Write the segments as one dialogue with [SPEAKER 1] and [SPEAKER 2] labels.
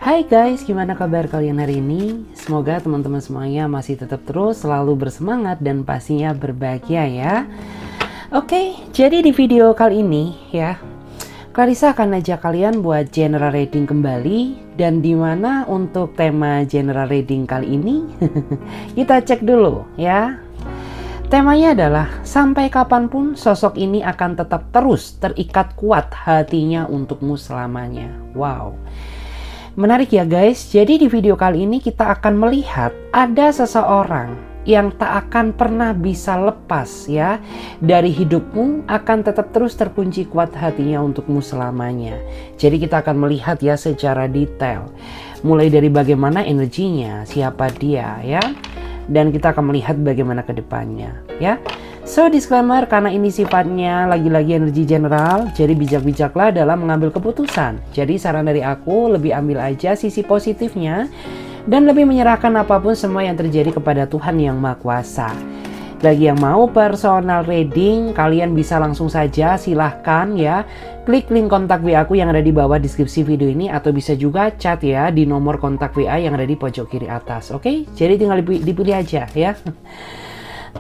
[SPEAKER 1] Hai guys, gimana kabar kalian hari ini? Semoga teman-teman semuanya masih tetap terus selalu bersemangat dan pastinya berbahagia ya. Oke, jadi di video kali ini ya, Clarissa akan ajak kalian buat general reading kembali. Dan dimana untuk tema general reading kali ini kita cek dulu ya. Temanya adalah sampai kapanpun sosok ini akan tetap terus terikat kuat hatinya untukmu selamanya. Wow, menarik ya guys. Jadi di video kali ini kita akan melihat ada seseorang yang tak akan pernah bisa lepas ya dari hidupmu, akan tetap terus terkunci kuat hatinya untukmu selamanya. Jadi kita akan melihat ya secara detail, mulai dari bagaimana energinya, siapa dia ya, dan kita akan melihat bagaimana ke depannya ya. So disclaimer, karena ini sifatnya lagi-lagi energi general, jadi bijak-bijaklah dalam mengambil keputusan. Jadi saran dari aku, lebih ambil aja sisi positifnya dan lebih menyerahkan apapun semua yang terjadi kepada Tuhan Yang Maha Kuasa. Bagi yang mau personal reading, kalian bisa langsung saja silahkan ya klik link kontak WA aku yang ada di bawah deskripsi video ini, atau bisa juga chat ya di nomor kontak WA yang ada di pojok kiri atas. Oke, jadi tinggal dipilih aja ya.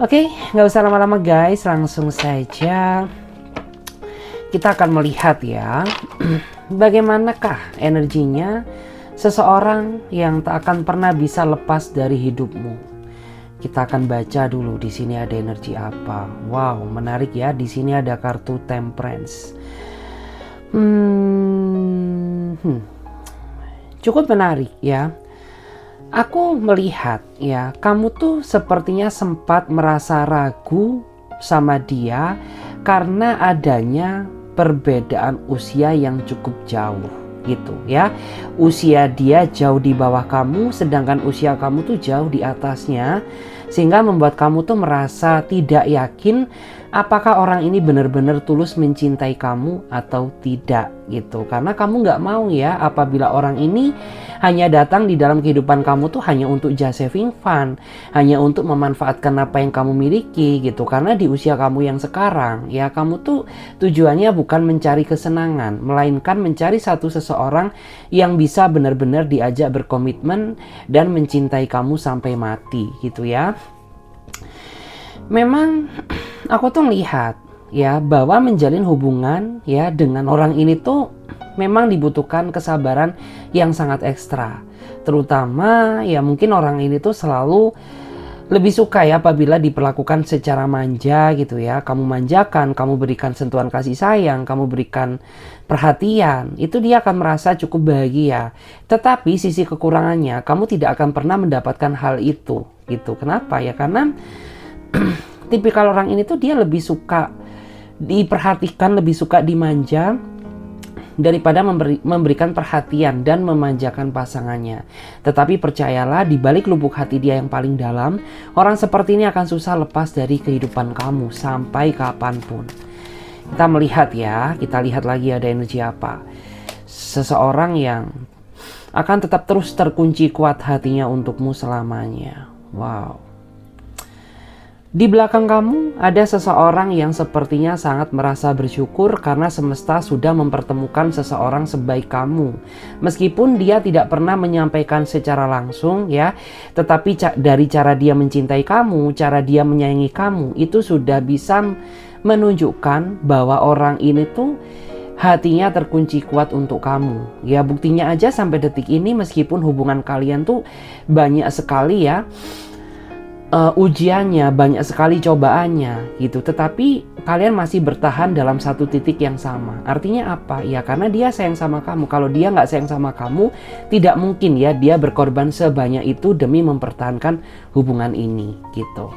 [SPEAKER 1] Oke, nggak usah lama-lama guys, langsung saja kita akan melihat ya bagaimanakah energinya seseorang yang tak akan pernah bisa lepas dari hidupmu. Kita akan baca dulu di sini ada energi apa. Wow, menarik ya. Di sini ada kartu Temperance. Cukup menarik ya. Aku melihat ya, kamu tuh sepertinya sempat merasa ragu sama dia karena adanya perbedaan usia yang cukup jauh gitu ya. Usia dia jauh di bawah kamu, sedangkan usia kamu tuh jauh di atasnya, sehingga membuat kamu tuh merasa tidak yakin apakah orang ini benar-benar tulus mencintai kamu atau tidak gitu. Karena kamu nggak mau ya apabila orang ini hanya datang di dalam kehidupan kamu tuh hanya untuk just having fun, hanya untuk memanfaatkan apa yang kamu miliki gitu. Karena di usia kamu yang sekarang ya, kamu tuh tujuannya bukan mencari kesenangan, melainkan mencari satu seseorang yang bisa benar-benar diajak berkomitmen dan mencintai kamu sampai mati gitu ya. Memang aku tuh lihat ya bahwa menjalin hubungan ya dengan orang ini tuh memang dibutuhkan kesabaran yang sangat ekstra. Terutama ya mungkin orang ini tuh selalu lebih suka ya apabila diperlakukan secara manja gitu ya. Kamu manjakan, kamu berikan sentuhan kasih sayang, kamu berikan perhatian, itu dia akan merasa cukup bahagia. Tetapi sisi kekurangannya, kamu tidak akan pernah mendapatkan hal itu gitu. Kenapa ya? Karena tipikal orang ini tuh dia lebih suka diperhatikan, lebih suka dimanja daripada memberikan perhatian dan memanjakan pasangannya. Tetapi percayalah, di balik lubuk hati dia yang paling dalam, orang seperti ini akan susah lepas dari kehidupan kamu sampai kapanpun. Kita melihat ya, kita lihat lagi ada energi apa. Seseorang yang akan tetap terus terkunci kuat hatinya untukmu selamanya. Wow. Di belakang kamu ada seseorang yang sepertinya sangat merasa bersyukur karena semesta sudah mempertemukan seseorang sebaik kamu. Meskipun dia tidak pernah menyampaikan secara langsung ya, tetapi dari cara dia mencintai kamu, cara dia menyayangi kamu, itu sudah bisa menunjukkan bahwa orang ini tuh hatinya terkunci kuat untuk kamu. Ya buktinya aja sampai detik ini, meskipun hubungan kalian tuh banyak sekali ya ujiannya, banyak sekali cobaannya gitu, tetapi kalian masih bertahan dalam satu titik yang sama. Artinya apa? Ya karena dia sayang sama kamu. Kalau dia nggak sayang sama kamu, tidak mungkin ya dia berkorban sebanyak itu demi mempertahankan hubungan ini gitu.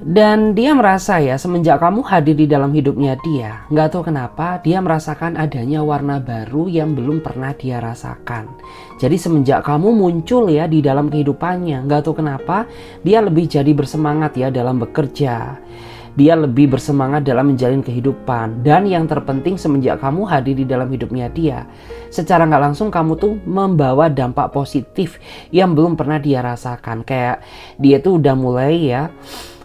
[SPEAKER 1] Dan dia merasa ya semenjak kamu hadir di dalam hidupnya dia, nggak tahu kenapa dia merasakan adanya warna baru yang belum pernah dia rasakan. Jadi semenjak kamu muncul ya di dalam kehidupannya, nggak tahu kenapa dia lebih jadi bersemangat ya dalam bekerja. Dia lebih bersemangat dalam menjalin kehidupan. Dan yang terpenting semenjak kamu hadir di dalam hidupnya dia, secara nggak langsung kamu tuh membawa dampak positif yang belum pernah dia rasakan. Kayak dia tuh udah mulai ya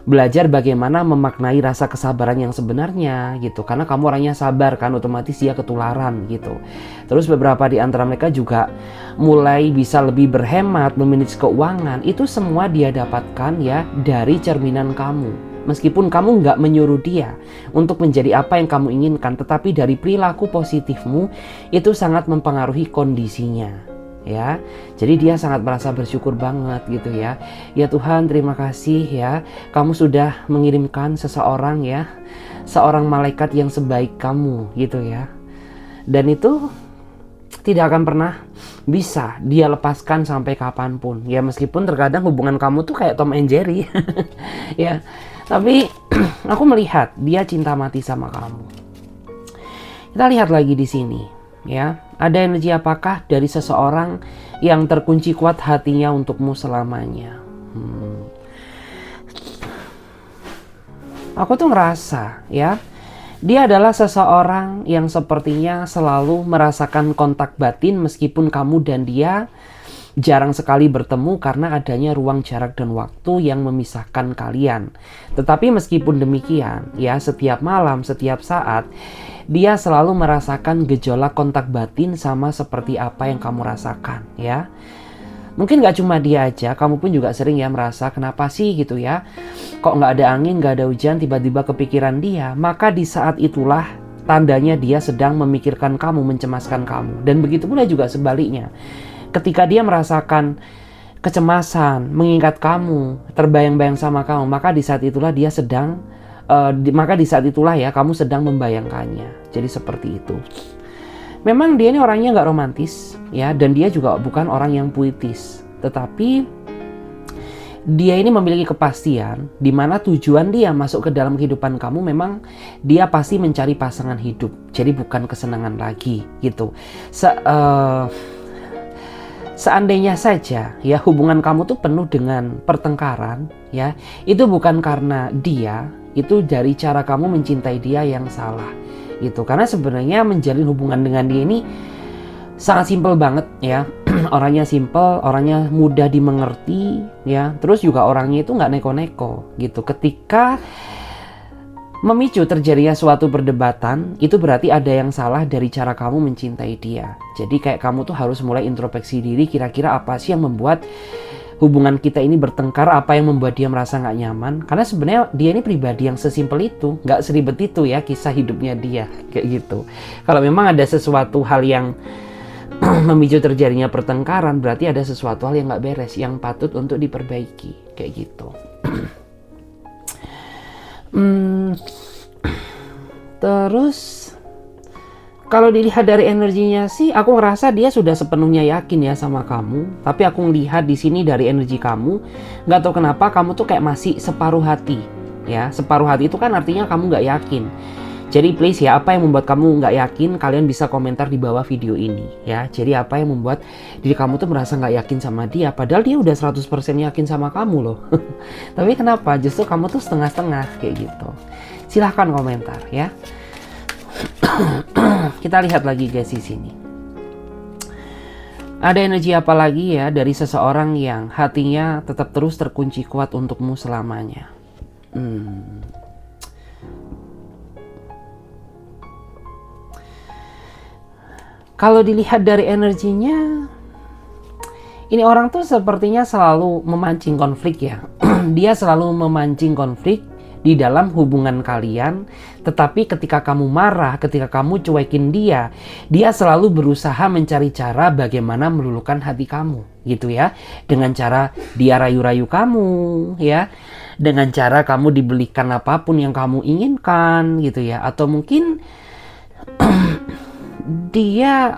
[SPEAKER 1] belajar bagaimana memaknai rasa kesabaran yang sebenarnya gitu. Karena kamu orangnya sabar kan, otomatis dia ketularan gitu. Terus beberapa di antara mereka juga mulai bisa lebih berhemat, memanage keuangan. Itu semua dia dapatkan ya dari cerminan kamu. Meskipun kamu nggak menyuruh dia untuk menjadi apa yang kamu inginkan, tetapi dari perilaku positifmu itu sangat mempengaruhi kondisinya. Ya, jadi dia sangat merasa bersyukur banget gitu ya. Ya Tuhan, terima kasih ya, kamu sudah mengirimkan seseorang ya, seorang malaikat yang sebaik kamu gitu ya. Dan itu tidak akan pernah bisa dia lepaskan sampai kapanpun. Ya meskipun terkadang hubungan kamu tuh kayak Tom and Jerry ya, tapi aku melihat dia cinta mati sama kamu. Kita lihat lagi di sini ya. Ada energi apakah dari seseorang yang terkunci kuat hatinya untukmu selamanya? Aku tuh ngerasa ya, dia adalah seseorang yang sepertinya selalu merasakan kontak batin meskipun kamu dan dia jarang sekali bertemu karena adanya ruang jarak dan waktu yang memisahkan kalian. Tetapi meskipun demikian, ya setiap malam, setiap saat, dia selalu merasakan gejolak kontak batin sama seperti apa yang kamu rasakan, ya. Mungkin gak cuma dia aja, kamu pun juga sering ya merasa kenapa sih gitu ya. Kok gak ada angin, gak ada hujan, tiba-tiba kepikiran dia. Maka di saat itulah tandanya dia sedang memikirkan kamu, mencemaskan kamu. Dan begitu pula juga sebaliknya. Ketika dia merasakan kecemasan, mengingat kamu, terbayang-bayang sama kamu, maka di saat itulah dia sedang, ya kamu sedang membayangkannya. Jadi seperti itu. Memang dia ini orangnya nggak romantis, ya, dan dia juga bukan orang yang puitis. Tetapi dia ini memiliki kepastian di mana tujuan dia masuk ke dalam kehidupan kamu memang dia pasti mencari pasangan hidup. Jadi bukan kesenangan lagi, gitu. Seandainya saja ya hubungan kamu tuh penuh dengan pertengkaran ya, itu bukan karena dia, itu dari cara kamu mencintai dia yang salah gitu. Karena sebenarnya menjalin hubungan dengan dia ini sangat simpel banget ya. Orangnya simpel, orangnya mudah dimengerti ya. Terus juga orangnya itu nggak neko-neko gitu. Ketika memicu terjadinya suatu perdebatan, itu berarti ada yang salah dari cara kamu mencintai dia. Jadi kayak kamu tuh harus mulai introspeksi diri, kira-kira apa sih yang membuat hubungan kita ini bertengkar, apa yang membuat dia merasa nggak nyaman. Karena sebenarnya dia ini pribadi yang sesimpel itu, nggak seribet itu ya kisah hidupnya dia, kayak gitu. Kalau memang ada sesuatu hal yang memicu terjadinya pertengkaran, berarti ada sesuatu hal yang nggak beres, yang patut untuk diperbaiki, kayak gitu. Terus kalau dilihat dari energinya sih, aku ngerasa dia sudah sepenuhnya yakin ya sama kamu. Tapi aku ngelihat di sini dari energi kamu, nggak tahu kenapa kamu tuh kayak masih separuh hati. Ya, separuh hati itu kan artinya kamu nggak yakin. Jadi please ya, apa yang membuat kamu nggak yakin, kalian bisa komentar di bawah video ini ya. Jadi apa yang membuat diri kamu tuh merasa nggak yakin sama dia, padahal dia udah 100% yakin sama kamu loh. Tapi kenapa justru kamu tuh setengah-setengah kayak gitu? Silahkan komentar ya. Kita lihat lagi guys di sini. Ada energi apa lagi ya dari seseorang yang hatinya tetap terus terkunci kuat untukmu selamanya? Kalau dilihat dari energinya, ini orang tuh sepertinya selalu memancing konflik ya. Dia selalu memancing konflik di dalam hubungan kalian. Tetapi ketika kamu marah, ketika kamu cuekin dia, dia selalu berusaha mencari cara bagaimana meluluhkan hati kamu, gitu ya. Dengan cara dia rayu-rayu kamu, ya. Dengan cara kamu dibelikan apapun yang kamu inginkan, gitu ya. Atau mungkin dia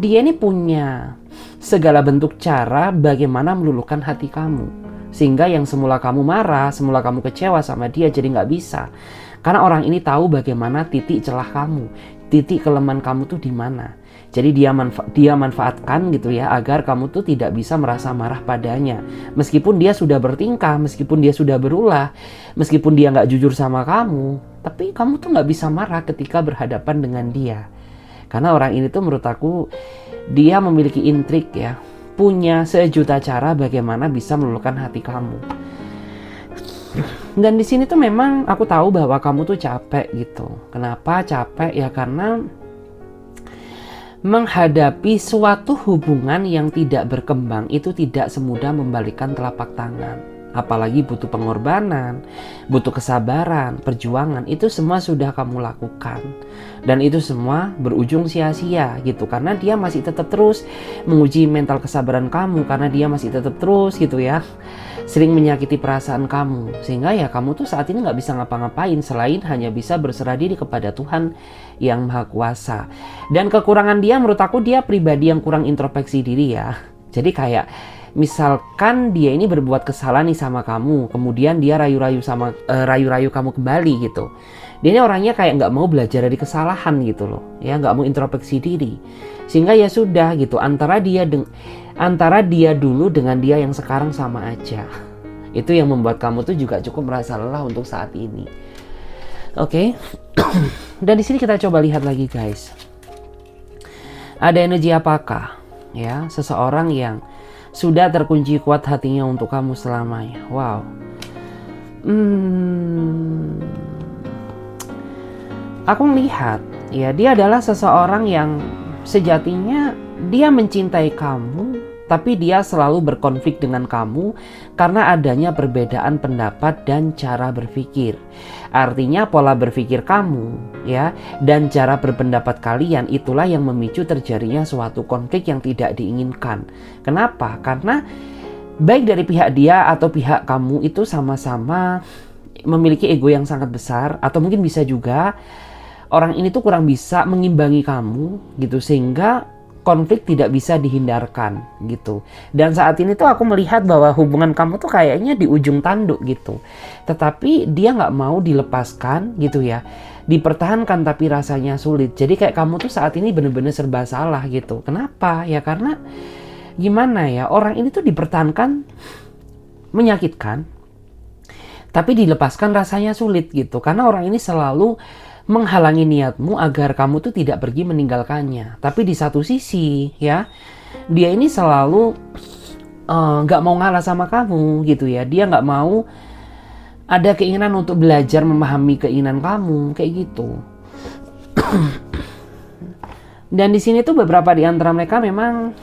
[SPEAKER 1] ini punya segala bentuk cara bagaimana meluluhkan hati kamu, sehingga yang semula kamu marah, semula kamu kecewa sama dia jadi nggak bisa, karena orang ini tahu bagaimana titik celah kamu, titik kelemahan kamu tuh di mana. Jadi dia manfaatkan gitu ya agar kamu tuh tidak bisa merasa marah padanya, meskipun dia sudah bertingkah, meskipun dia sudah berulah, meskipun dia nggak jujur sama kamu, tapi kamu tuh nggak bisa marah ketika berhadapan dengan dia. Karena orang ini tuh menurut aku, dia memiliki intrik ya, punya sejuta cara bagaimana bisa meluluhkan hati kamu. Dan di sini tuh memang aku tahu bahwa kamu tuh capek gitu. Kenapa capek? Ya karena menghadapi suatu hubungan yang tidak berkembang itu tidak semudah membalikkan telapak tangan. Apalagi butuh pengorbanan, butuh kesabaran, perjuangan, itu semua sudah kamu lakukan. Dan itu semua berujung sia-sia gitu, karena dia masih tetap terus menguji mental kesabaran kamu, karena dia masih tetap terus gitu ya, sering menyakiti perasaan kamu. Sehingga ya kamu tuh saat ini nggak bisa ngapa-ngapain selain hanya bisa berserah diri kepada Tuhan yang Maha Kuasa. Dan kekurangan dia, menurut aku dia pribadi yang kurang introspeksi diri ya. Jadi kayak misalkan dia ini berbuat kesalahan nih sama kamu, kemudian dia rayu-rayu kamu kembali gitu. Dia ini orangnya kayak nggak mau belajar dari kesalahan gitu loh, ya nggak mau introspeksi diri. Sehingga ya sudah gitu, antara dia dulu dengan dia yang sekarang sama aja. Itu yang membuat kamu tuh juga cukup merasa lelah untuk saat ini. Oke. Dan di sini kita coba lihat lagi guys. Ada energi apakah ya seseorang yang sudah terkunci kuat hatinya untuk kamu selamanya? Wow. Aku melihat ya dia adalah seseorang yang sejatinya dia mencintai kamu, tapi dia selalu berkonflik dengan kamu karena adanya perbedaan pendapat dan cara berpikir. Artinya pola berpikir kamu ya dan cara berpendapat kalian itulah yang memicu terjadinya suatu konflik yang tidak diinginkan. Kenapa? Karena baik dari pihak dia atau pihak kamu itu sama-sama memiliki ego yang sangat besar, atau mungkin bisa juga orang ini tuh kurang bisa mengimbangi kamu gitu, sehingga konflik tidak bisa dihindarkan gitu. Dan saat ini tuh aku melihat bahwa hubungan kamu tuh kayaknya di ujung tanduk gitu. Tetapi dia nggak mau dilepaskan gitu ya. Dipertahankan tapi rasanya sulit. Jadi kayak kamu tuh saat ini bener-bener serba salah gitu. Kenapa? Ya karena gimana ya, orang ini tuh dipertahankan menyakitkan, tapi dilepaskan rasanya sulit gitu. Karena orang ini selalu menghalangi niatmu agar kamu tuh tidak pergi meninggalkannya. Tapi di satu sisi ya, dia ini selalu nggak mau ngalah sama kamu gitu ya. Dia nggak mau ada keinginan untuk belajar memahami keinginan kamu kayak gitu. Dan di sini tuh beberapa di antara mereka memang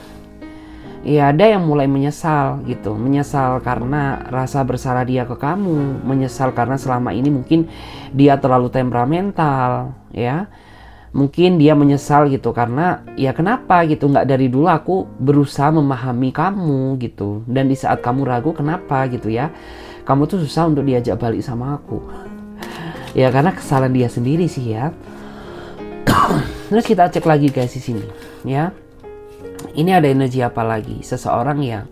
[SPEAKER 1] ya ada yang mulai menyesal gitu, menyesal karena rasa bersalah dia ke kamu, menyesal karena selama ini mungkin dia terlalu temperamental ya, mungkin dia menyesal gitu karena ya kenapa gitu, nggak dari dulu aku berusaha memahami kamu gitu, dan di saat kamu ragu kenapa gitu ya, kamu tuh susah untuk diajak balik sama aku. Ya karena kesalahan dia sendiri sih ya. Terus kita cek lagi guys di sini ya. Ini ada energi apa lagi? Seseorang yang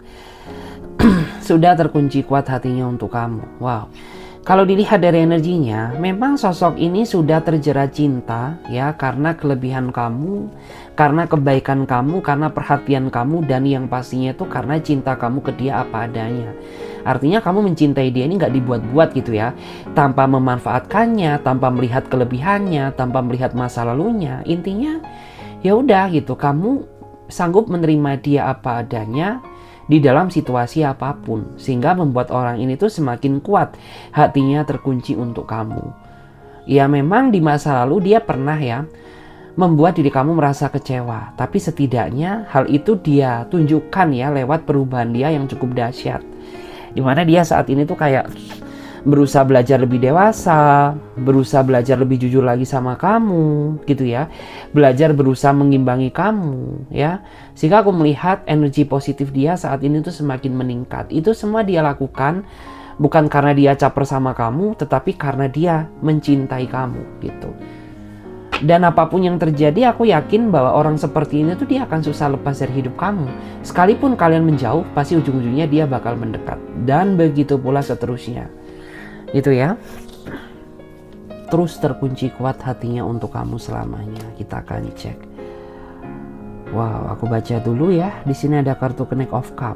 [SPEAKER 1] sudah terkunci kuat hatinya untuk kamu. Wow. Kalau dilihat dari energinya, memang sosok ini sudah terjerat cinta ya, karena kelebihan kamu, karena kebaikan kamu, karena perhatian kamu, dan yang pastinya itu karena cinta kamu ke dia apa adanya. Artinya kamu mencintai dia ini nggak dibuat-buat gitu ya, tanpa memanfaatkannya, tanpa melihat kelebihannya, tanpa melihat masa lalunya. Intinya ya udah gitu, kamu sanggup menerima dia apa adanya di dalam situasi apapun, sehingga membuat orang ini tuh semakin kuat hatinya terkunci untuk kamu. Ya memang di masa lalu dia pernah ya membuat diri kamu merasa kecewa, tapi setidaknya hal itu dia tunjukkan ya lewat perubahan dia yang cukup dahsyat, dimana dia saat ini tuh kayak berusaha belajar lebih dewasa, berusaha belajar lebih jujur lagi sama kamu gitu ya, belajar berusaha mengimbangi kamu ya, sehingga aku melihat energi positif dia saat ini tuh semakin meningkat. Itu semua dia lakukan bukan karena dia caper sama kamu, tetapi karena dia mencintai kamu gitu. Dan apapun yang terjadi, aku yakin bahwa orang seperti ini tuh dia akan susah lepas dari hidup kamu. Sekalipun kalian menjauh, pasti ujung-ujungnya dia bakal mendekat, dan begitu pula seterusnya. Itu ya. Terus terkunci kuat hatinya untuk kamu selamanya. Kita akan cek. Wow, aku baca dulu ya. Di sini ada kartu Knight of Cup.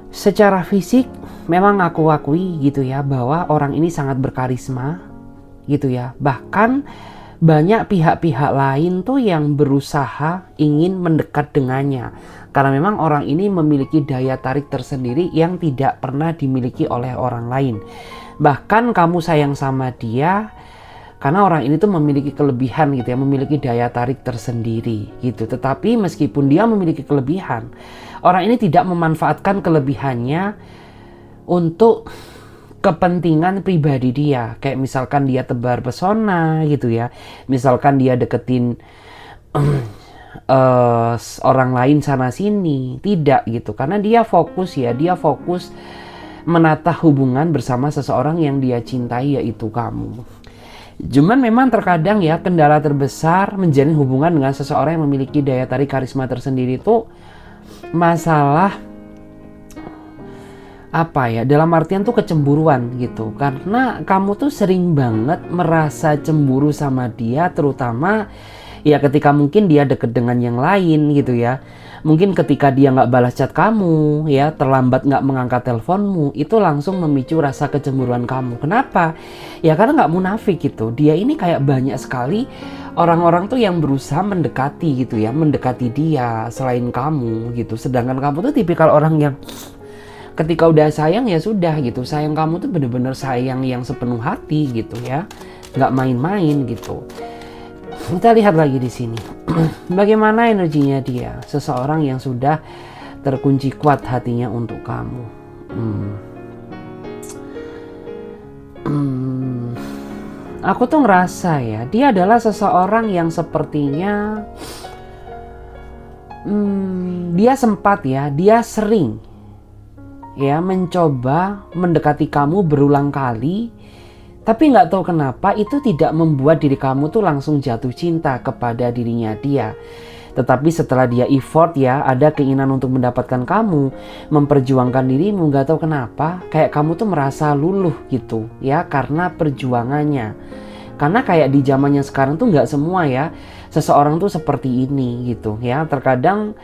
[SPEAKER 1] Secara fisik memang aku akui gitu ya bahwa orang ini sangat berkarisma gitu ya. Bahkan banyak pihak-pihak lain tuh yang berusaha ingin mendekat dengannya. Karena memang orang ini memiliki daya tarik tersendiri yang tidak pernah dimiliki oleh orang lain. Bahkan kamu sayang sama dia karena orang ini tuh memiliki kelebihan gitu ya, memiliki daya tarik tersendiri gitu. Tetapi meskipun dia memiliki kelebihan, orang ini tidak memanfaatkan kelebihannya untuk kepentingan pribadi dia. Kayak misalkan dia tebar pesona gitu ya, misalkan dia deketin orang lain sana sini, tidak gitu. Karena dia fokus ya, dia fokus menata hubungan bersama seseorang yang dia cintai, yaitu kamu. Cuman memang terkadang ya, kendala terbesar menjalin hubungan dengan seseorang yang memiliki daya tarik karisma tersendiri itu masalah apa ya, dalam artian tuh kecemburuan gitu. Karena kamu tuh sering banget merasa cemburu sama dia, terutama ya ketika mungkin dia deket dengan yang lain gitu ya. Mungkin ketika dia nggak balas chat kamu ya, terlambat nggak mengangkat teleponmu, itu langsung memicu rasa kecemburuan kamu. Kenapa? Ya karena nggak munafik gitu, dia ini kayak banyak sekali orang-orang tuh yang berusaha mendekati gitu ya, mendekati dia selain kamu gitu. Sedangkan kamu tuh tipikal orang yang ketika udah sayang ya sudah gitu, sayang kamu tuh bener-bener sayang yang sepenuh hati gitu ya, nggak main-main gitu. Kita lihat lagi di sini, bagaimana energinya dia, seseorang yang sudah terkunci kuat hatinya untuk kamu. Aku tuh ngerasa ya, dia adalah seseorang yang sepertinya dia sempat ya, dia sering ya mencoba mendekati kamu berulang kali, tapi nggak tahu kenapa itu tidak membuat diri kamu tuh langsung jatuh cinta kepada dirinya dia. Tetapi setelah dia effort ya, ada keinginan untuk mendapatkan kamu, memperjuangkan dirimu, nggak tahu kenapa kayak kamu tuh merasa luluh gitu ya, karena perjuangannya. Karena kayak di zamannya sekarang tuh nggak semua ya seseorang tuh seperti ini gitu ya. Terkadang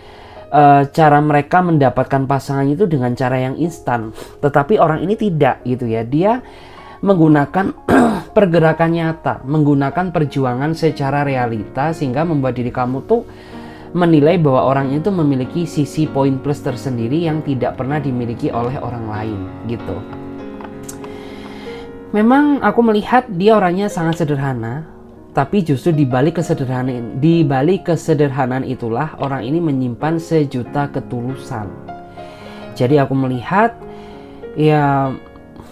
[SPEAKER 1] cara mereka mendapatkan pasangannya itu dengan cara yang instan, tetapi orang ini tidak gitu ya. Dia menggunakan pergerakan nyata, menggunakan perjuangan secara realita, sehingga membuat diri kamu tuh menilai bahwa orang itu memiliki sisi poin plus tersendiri yang tidak pernah dimiliki oleh orang lain gitu. Memang aku melihat dia orangnya sangat sederhana, tapi justru di balik kesederhanaan itulah orang ini menyimpan sejuta ketulusan. Jadi aku melihat ya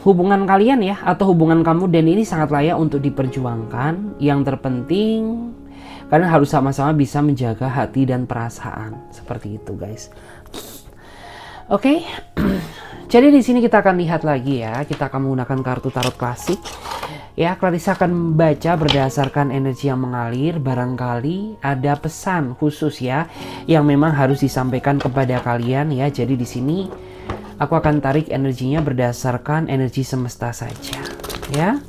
[SPEAKER 1] hubungan kalian ya, atau hubungan kamu dan ini sangat layak untuk diperjuangkan. Yang terpenting kalian harus sama-sama bisa menjaga hati dan perasaan. Seperti itu guys. Oke. Jadi di sini kita akan lihat lagi ya, kita akan menggunakan kartu tarot klasik. Ya, Clarissa akan baca berdasarkan energi yang mengalir. Barangkali ada pesan khusus ya yang memang harus disampaikan kepada kalian ya. Jadi di sini aku akan tarik energinya berdasarkan energi semesta saja ya.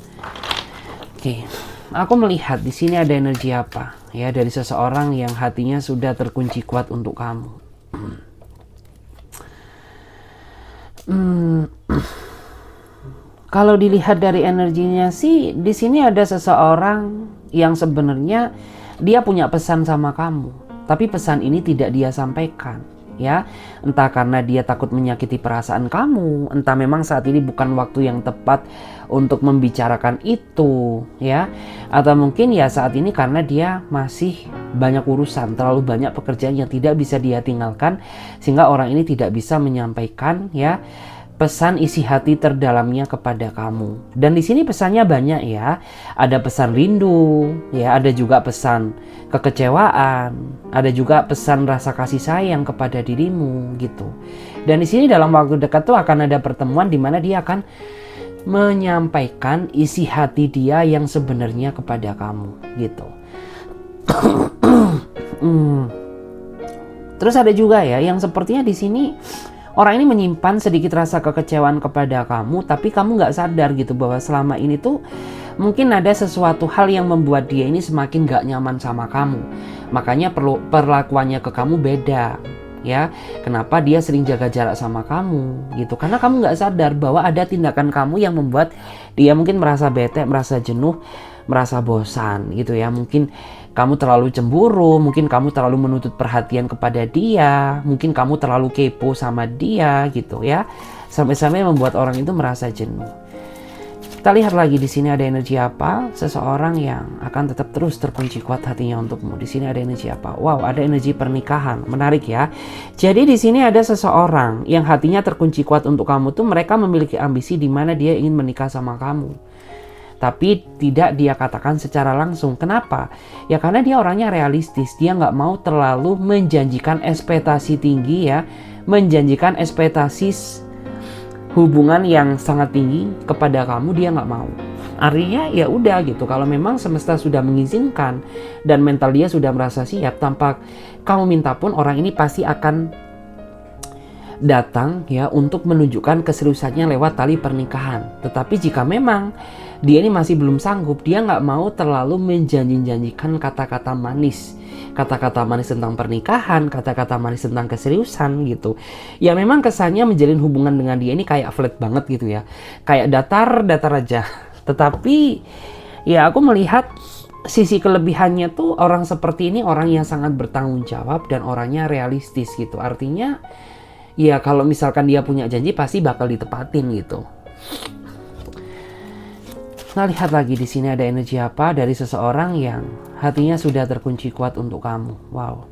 [SPEAKER 1] Oke. Aku melihat di sini ada energi apa ya dari seseorang yang hatinya sudah terkunci kuat untuk kamu. Kalau dilihat dari energinya sih, di sini ada seseorang yang sebenarnya dia punya pesan sama kamu, tapi pesan ini tidak dia sampaikan, ya. Entah karena dia takut menyakiti perasaan kamu, entah memang saat ini bukan waktu yang tepat untuk membicarakan itu, ya. Atau mungkin ya saat ini karena dia masih banyak urusan, terlalu banyak pekerjaan yang tidak bisa dia tinggalkan, sehingga orang ini tidak bisa menyampaikan, ya, pesan isi hati terdalamnya kepada kamu. Dan di sini pesannya banyak ya. Ada pesan rindu, ya, ada juga pesan kekecewaan, ada juga pesan rasa kasih sayang kepada dirimu gitu. Dan di sini dalam waktu dekat tuh akan ada pertemuan di mana dia akan menyampaikan isi hati dia yang sebenarnya kepada kamu gitu. Terus ada juga ya yang sepertinya di sini orang ini menyimpan sedikit rasa kekecewaan kepada kamu, tapi kamu nggak sadar gitu bahwa selama ini tuh mungkin ada sesuatu hal yang membuat dia ini semakin nggak nyaman sama kamu. Makanya perlakuannya ke kamu beda, ya. Kenapa dia sering jaga jarak sama kamu gitu? Karena kamu nggak sadar bahwa ada tindakan kamu yang membuat dia mungkin merasa bete, merasa jenuh, merasa bosan gitu ya. Mungkin kamu terlalu cemburu, mungkin kamu terlalu menuntut perhatian kepada dia, mungkin kamu terlalu kepo sama dia gitu ya. Sampai-sampai membuat orang itu merasa jenuh. Kita lihat lagi di sini ada energi apa? Seseorang yang akan tetap terus terkunci kuat hatinya untukmu. Di sini ada energi apa? Wow, ada energi pernikahan. Menarik ya. Jadi di sini ada seseorang yang hatinya terkunci kuat untuk kamu tuh, mereka memiliki ambisi di mana dia ingin menikah sama kamu. Tapi tidak dia katakan secara langsung. Kenapa? Ya karena dia orangnya realistis. Dia nggak mau terlalu menjanjikan ekspektasi tinggi ya. Menjanjikan ekspektasi hubungan yang sangat tinggi kepada kamu, dia nggak mau. Artinya ya udah gitu, kalau memang semesta sudah mengizinkan dan mental dia sudah merasa siap, tanpa kamu minta pun orang ini pasti akan datang ya untuk menunjukkan keseriusannya lewat tali pernikahan. Tetapi jika memang dia ini masih belum sanggup, dia nggak mau terlalu menjanjikan kata-kata manis. Kata-kata manis tentang pernikahan, kata-kata manis tentang keseriusan gitu. Ya memang kesannya menjalin hubungan dengan dia ini kayak flat banget gitu ya. Kayak datar-datar aja. Tetapi ya aku melihat sisi kelebihannya tuh, orang seperti ini orang yang sangat bertanggung jawab dan orangnya realistis gitu. Artinya ya kalau misalkan dia punya janji pasti bakal ditepatin gitu. Nah, lihat lagi di sini ada energi apa dari seseorang yang hatinya sudah terkunci kuat untuk kamu. Wow.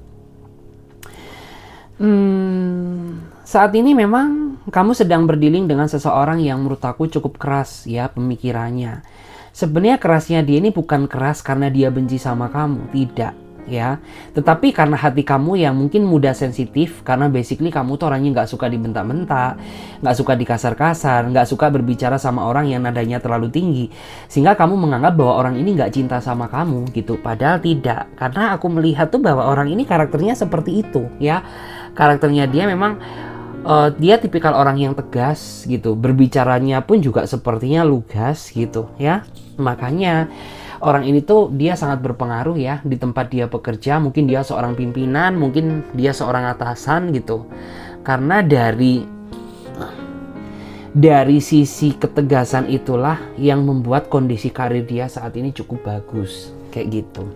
[SPEAKER 1] Saat ini memang kamu sedang berdealing dengan seseorang yang menurut aku cukup keras ya pemikirannya. Sebenarnya kerasnya dia ini bukan keras karena dia benci sama kamu, tidak. Ya, tetapi karena hati kamu yang mungkin mudah sensitif, karena basically kamu tuh orangnya nggak suka dibentak-bentak, nggak suka dikasar-kasar, nggak suka berbicara sama orang yang nadanya terlalu tinggi, sehingga kamu menganggap bahwa orang ini nggak cinta sama kamu gitu. Padahal tidak, karena aku melihat tuh bahwa orang ini karakternya seperti itu ya. Karakternya dia memang dia tipikal orang yang tegas gitu, berbicaranya pun juga sepertinya lugas gitu ya. Makanya orang ini tuh dia sangat berpengaruh ya di tempat dia bekerja. Mungkin dia seorang pimpinan, mungkin dia seorang atasan gitu. Karena dari sisi ketegasan itulah yang membuat kondisi karir dia saat ini cukup bagus kayak gitu.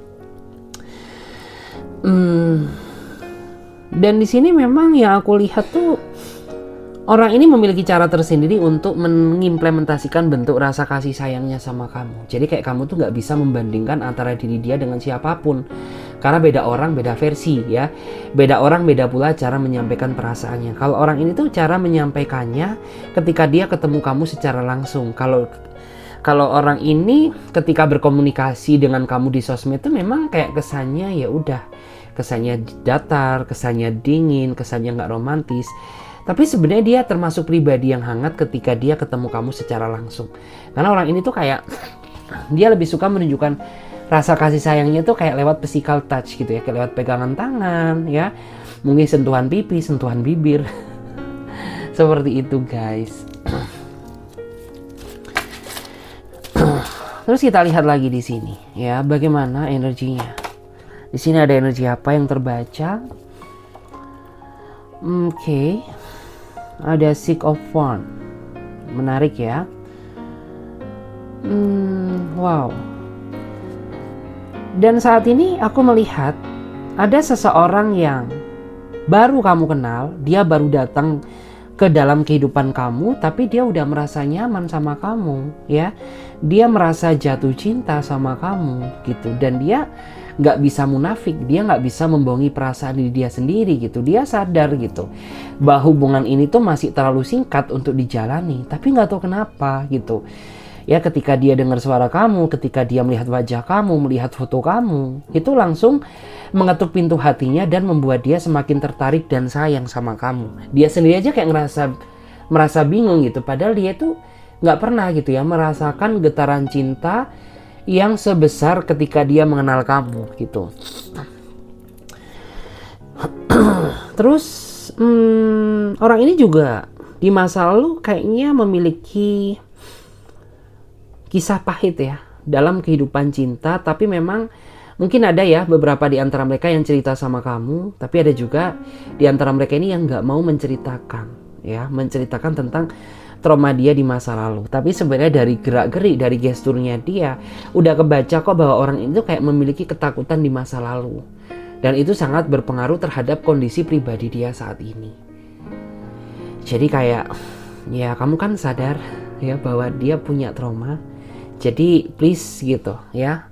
[SPEAKER 1] Dan di sini memang yang aku lihat tuh, orang ini memiliki cara tersendiri untuk mengimplementasikan bentuk rasa kasih sayangnya sama kamu. Jadi kayak kamu tuh nggak bisa membandingkan antara diri dia dengan siapapun. Karena beda orang, beda versi ya. Beda orang, beda pula cara menyampaikan perasaannya. Kalau orang ini tuh cara menyampaikannya ketika dia ketemu kamu secara langsung. Kalau orang ini ketika berkomunikasi dengan kamu di sosmed tuh memang kayak kesannya ya udah. Kesannya datar, kesannya dingin, kesannya nggak romantis. Tapi sebenarnya dia termasuk pribadi yang hangat ketika dia ketemu kamu secara langsung. Karena orang ini tuh kayak dia lebih suka menunjukkan rasa kasih sayangnya tuh kayak lewat physical touch gitu ya, kayak lewat pegangan tangan ya, mungkin sentuhan pipi, sentuhan bibir. Seperti itu guys. Terus kita lihat lagi di sini ya, bagaimana energinya. Di sini ada energi apa yang terbaca? Oke. Ada Six of Wands. Menarik ya. Wow. Dan saat ini aku melihat ada seseorang yang baru kamu kenal. Dia baru datang ke dalam kehidupan kamu, tapi dia udah merasa nyaman sama kamu ya. Dia merasa jatuh cinta sama kamu gitu. Dan dia nggak bisa munafik, dia nggak bisa membohongi perasaan diri dia sendiri gitu. Dia sadar gitu bahwa hubungan ini tuh masih terlalu singkat untuk dijalani, tapi nggak tahu kenapa gitu ya. Ketika dia dengar suara kamu, ketika dia melihat wajah kamu, melihat foto kamu, itu langsung mengetuk pintu hatinya dan membuat dia semakin tertarik dan sayang sama kamu. Dia sendiri aja kayak merasa bingung gitu, padahal dia tuh nggak pernah gitu ya merasakan getaran cinta yang sebesar ketika dia mengenal kamu gitu. Terus orang ini juga di masa lalu kayaknya memiliki kisah pahit ya dalam kehidupan cinta. Tapi memang mungkin ada ya beberapa di antara mereka yang cerita sama kamu, tapi ada juga di antara mereka ini yang nggak mau menceritakan ya, menceritakan tentang trauma dia di masa lalu. Tapi sebenarnya dari gerak-gerik, dari gesturnya dia, udah kebaca kok bahwa orang itu kayak memiliki ketakutan di masa lalu. Dan itu sangat berpengaruh terhadap kondisi pribadi dia saat ini. Jadi kayak, ya kamu kan sadar ya bahwa dia punya trauma. Jadi please gitu ya.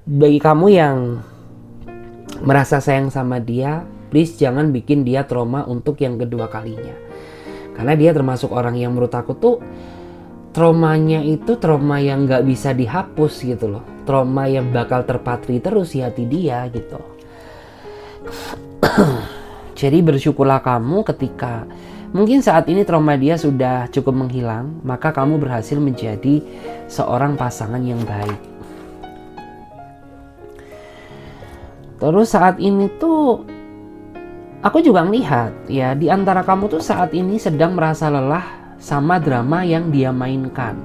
[SPEAKER 1] Bagi kamu yang merasa sayang sama dia, please jangan bikin dia trauma untuk yang kedua kalinya. Karena dia termasuk orang yang menurut aku tuh traumanya itu trauma yang gak bisa dihapus gitu loh. Trauma yang bakal terpatri terus di hati dia gitu. Jadi bersyukurlah kamu ketika mungkin saat ini trauma dia sudah cukup menghilang, maka kamu berhasil menjadi seorang pasangan yang baik. Terus saat ini tuh aku juga melihat ya di antara kamu tuh saat ini sedang merasa lelah sama drama yang dia mainkan.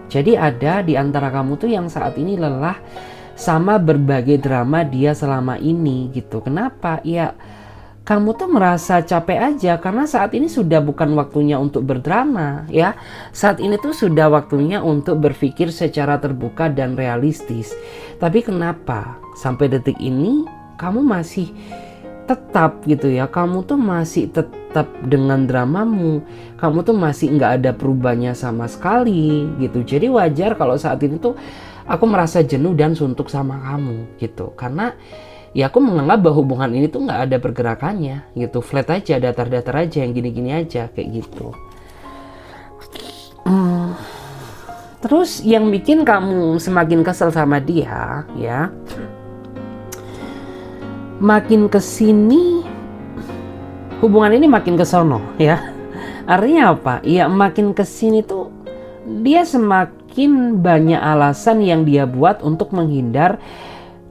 [SPEAKER 1] Jadi ada di antara kamu tuh yang saat ini lelah sama berbagai drama dia selama ini gitu. Kenapa? Ya kamu tuh merasa capek aja karena saat ini sudah bukan waktunya untuk berdrama ya. Saat ini tuh sudah waktunya untuk berpikir secara terbuka dan realistis. Tapi kenapa sampai detik ini kamu masih tetap gitu ya, kamu tuh masih tetap dengan dramamu, kamu tuh masih nggak ada perubahannya sama sekali gitu. Jadi wajar kalau saat ini tuh aku merasa jenuh dan suntuk sama kamu gitu. Karena ya aku menganggap bahwa hubungan ini tuh nggak ada pergerakannya gitu, flat aja, datar-datar aja, yang gini-gini aja kayak gitu. Terus yang bikin kamu semakin kesel sama dia ya, makin kesini hubungan ini makin kesono ya. Artinya apa? Ya makin kesini tuh dia semakin banyak alasan yang dia buat untuk menghindar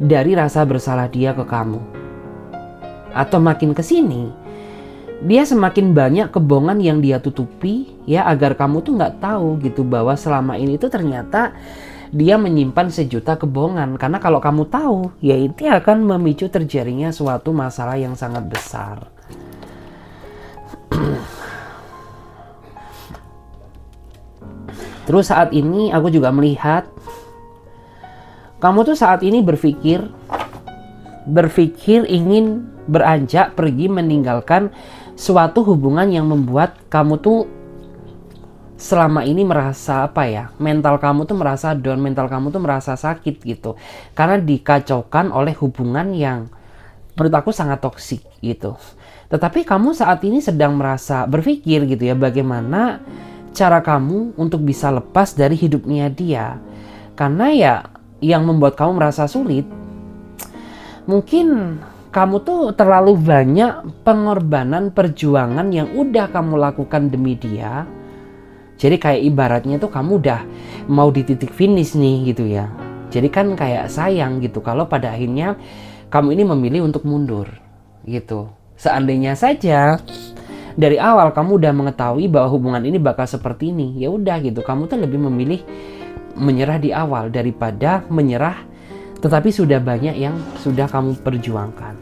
[SPEAKER 1] dari rasa bersalah dia ke kamu. Atau makin kesini dia semakin banyak kebohongan yang dia tutupi ya, agar kamu tuh nggak tahu gitu bahwa selama ini tuh ternyata dia menyimpan sejuta kebohongan. Karena kalau kamu tahu ya itu akan memicu terjadinya suatu masalah yang sangat besar. Terus saat ini aku juga melihat kamu tuh saat ini berpikir ingin beranjak pergi meninggalkan suatu hubungan yang membuat kamu tuh selama ini merasa apa ya, mental kamu tuh merasa down, mental kamu tuh merasa sakit gitu. Karena dikacaukan oleh hubungan yang menurut aku sangat toksik gitu. Tetapi kamu saat ini sedang merasa berpikir gitu ya, bagaimana cara kamu untuk bisa lepas dari hidupnya dia. Karena ya yang membuat kamu merasa sulit, mungkin kamu tuh terlalu banyak pengorbanan perjuangan yang udah kamu lakukan demi dia. Jadi kayak ibaratnya tuh kamu udah mau di titik finish nih gitu ya. Jadi kan kayak sayang gitu kalau pada akhirnya kamu ini memilih untuk mundur gitu. Seandainya saja dari awal kamu udah mengetahui bahwa hubungan ini bakal seperti ini, ya udah gitu, kamu tuh lebih memilih menyerah di awal daripada menyerah tetapi sudah banyak yang sudah kamu perjuangkan.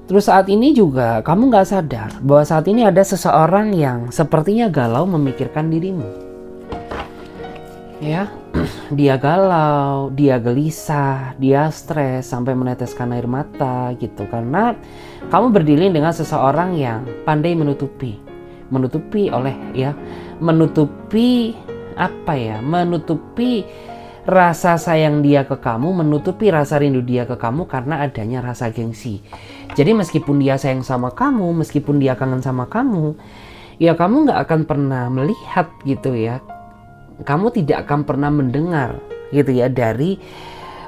[SPEAKER 1] Terus saat ini juga kamu gak sadar bahwa saat ini ada seseorang yang sepertinya galau memikirkan dirimu. Ya, dia galau, dia gelisah, dia stres sampai meneteskan air mata gitu. Karena kamu berdilin dengan seseorang yang pandai menutupi rasa sayang dia ke kamu, menutupi rasa rindu dia ke kamu karena adanya rasa gengsi. Jadi meskipun dia sayang sama kamu, meskipun dia kangen sama kamu, ya kamu gak akan pernah melihat gitu ya, kamu tidak akan pernah mendengar gitu ya dari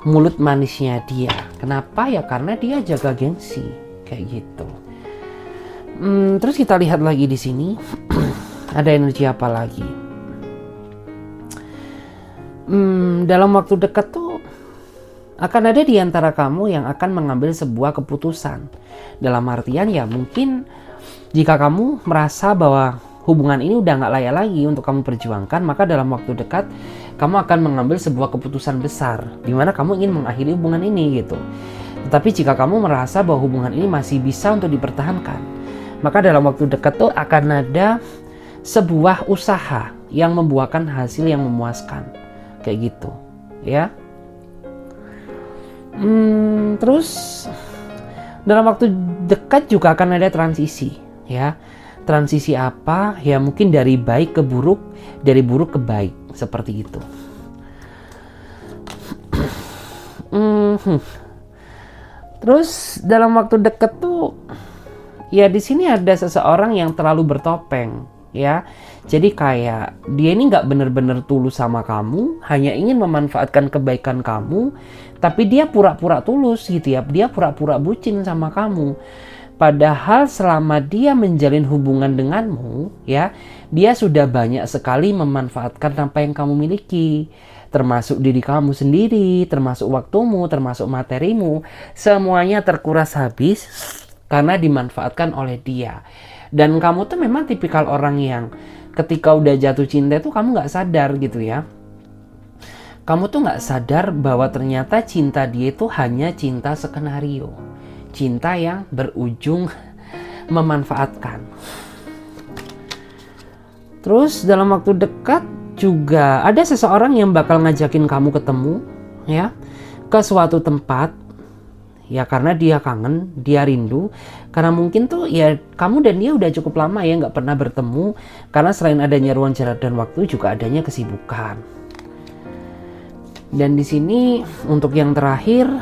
[SPEAKER 1] mulut manisnya dia. Kenapa? Ya karena dia jaga gengsi kayak gitu. Terus kita lihat lagi di sini ada energi apa lagi? Dalam waktu dekat tuh akan ada di antara kamu yang akan mengambil sebuah keputusan. Dalam artian ya mungkin jika kamu merasa bahwa hubungan ini udah gak layak lagi untuk kamu perjuangkan, maka dalam waktu dekat kamu akan mengambil sebuah keputusan besar di mana kamu ingin mengakhiri hubungan ini gitu. Tetapi jika kamu merasa bahwa hubungan ini masih bisa untuk dipertahankan, maka dalam waktu dekat tuh akan ada sebuah usaha yang membuahkan hasil yang memuaskan. Kayak gitu, ya. Terus dalam waktu dekat juga akan ada transisi, ya. Transisi apa? Ya mungkin dari baik ke buruk, dari buruk ke baik, seperti itu. Terus dalam waktu dekat tuh, ya di sini ada seseorang yang terlalu bertopeng, ya. Jadi kayak dia ini nggak benar-benar tulus sama kamu, hanya ingin memanfaatkan kebaikan kamu, tapi dia pura-pura tulus gitu ya, dia pura-pura bucin sama kamu. Padahal selama dia menjalin hubungan denganmu, ya, dia sudah banyak sekali memanfaatkan apa yang kamu miliki, termasuk diri kamu sendiri, termasuk waktumu, termasuk materimu, semuanya terkuras habis karena dimanfaatkan oleh dia. Dan kamu tuh memang tipikal orang yang ketika udah jatuh cinta tuh kamu nggak sadar gitu ya. Kamu tuh nggak sadar bahwa ternyata cinta dia itu hanya cinta skenario. Cinta yang berujung memanfaatkan. Terus dalam waktu dekat juga ada seseorang yang bakal ngajakin kamu ketemu, ya, ke suatu tempat. Ya karena dia kangen, dia rindu. Karena mungkin tuh ya kamu dan dia udah cukup lama ya nggak pernah bertemu. Karena selain adanya ruang jarak dan waktu juga adanya kesibukan. Dan di sini untuk yang terakhir,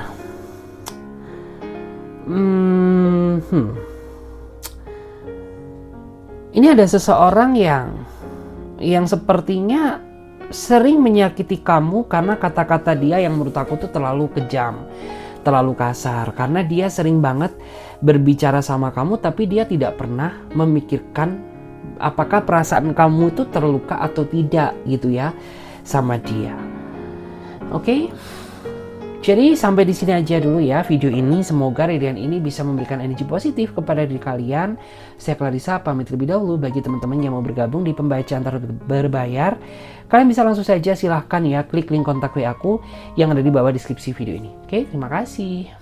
[SPEAKER 1] ini ada seseorang yang sepertinya sering menyakiti kamu karena kata-kata dia yang menurut aku tuh terlalu kejam, terlalu kasar, karena dia sering banget berbicara sama kamu tapi dia tidak pernah memikirkan apakah perasaan kamu itu terluka atau tidak gitu ya sama dia. Oke? Jadi sampai di sini aja dulu ya video ini. Semoga readingan ini bisa memberikan energi positif kepada diri kalian. Saya Clarissa pamit lebih dahulu. Bagi teman-teman yang mau bergabung di pembacaan tarot berbayar, kalian bisa langsung saja silahkan ya klik link kontak WA aku yang ada di bawah deskripsi video ini. Oke, terima kasih.